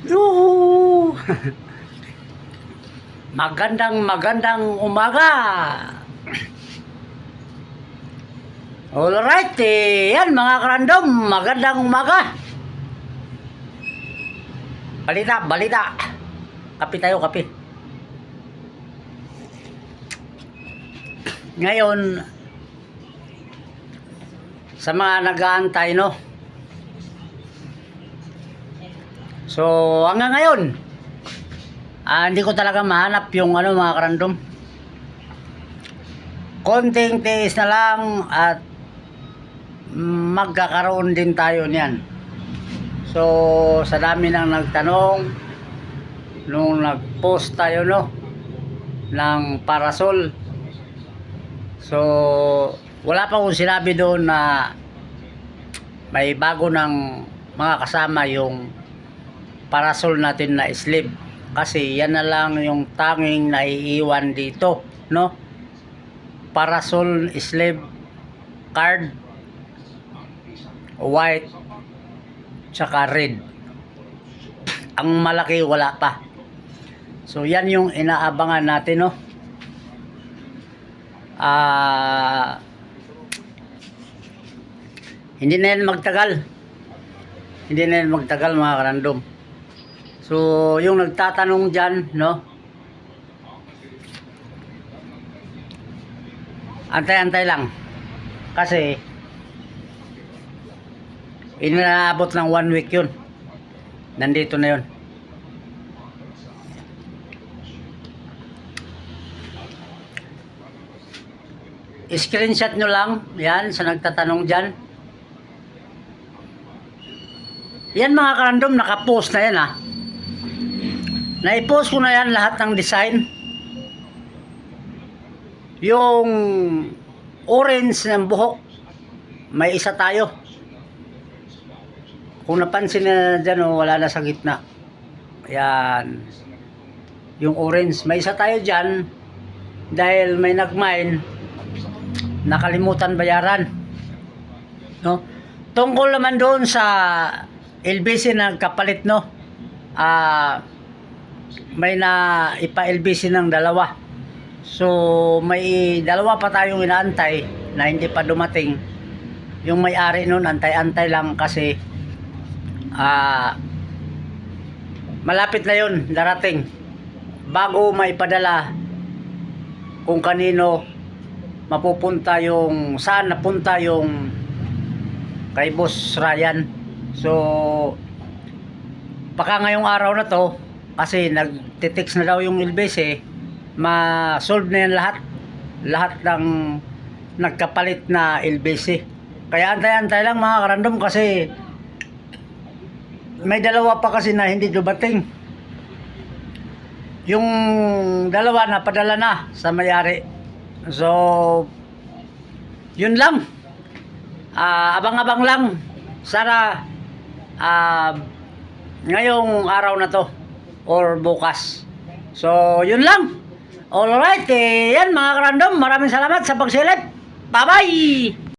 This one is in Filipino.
Yuhu! Magandang umaga. Alright, yan mga karandom, magandang umaga. Balita. Kape tayo, kape. Ngayon, sa mga nag-aantay, no? So, hanggang ngayon, hindi ko talaga mahanap yung mga karandom. Konting tiis na lang at magkakaroon din tayo niyan. So, sa dami nang nagtanong nung nag-post tayo, no, ng parasol. So, wala pa akong sinabi doon na may bago ng mga kasama yung parasol natin na sleeve. Kasi yan na lang yung tanging naiiwan dito, no? Parasol sleeve card, white tsaka red. Ang malaki wala pa. So yan yung inaabangan natin, no? Hindi na yan magtagal mga karandom. So yung nagtatanong dyan, no, antay-antay lang kasi inaabot ng 1 week yun, nandito na yun. Screenshot nyo lang yan sa nagtatanong dyan. Yan mga karandom, nakapost na yan naipost ko na yan lahat ng design. Yung orange ng buhok, may isa tayo. Kung napansin na dyan, wala na sa gitna. Yan. Yung orange, may isa tayo dyan. Dahil may nag-mine, nakalimutan bayaran. No? Tungkol naman doon sa LBC na kapalit, no? May na ipa-LBC ng dalawa. So, may dalawa pa tayong inaantay na hindi pa dumating. Yung may-ari nun, antay-antay lang kasi malapit na yun, darating. Bago maipadala kung kanino mapupunta yung, saan napunta yung kay Boss Ryan. So, baka ngayong araw na to, kasi nagtitext na daw yung LBC, ma-solve na yan lahat ng nagkapalit na LBC. Kaya antay-antay lang mga karandom kasi may dalawa pa kasi na hindi dumating. Yung dalawa na padala na sa may-ari. So, yun lang. Abang-abang lang. Sana ngayong araw na to or bukas. So, yun lang. Alright, yan mga karandom. Maraming salamat sa pagsilip. Bye-bye!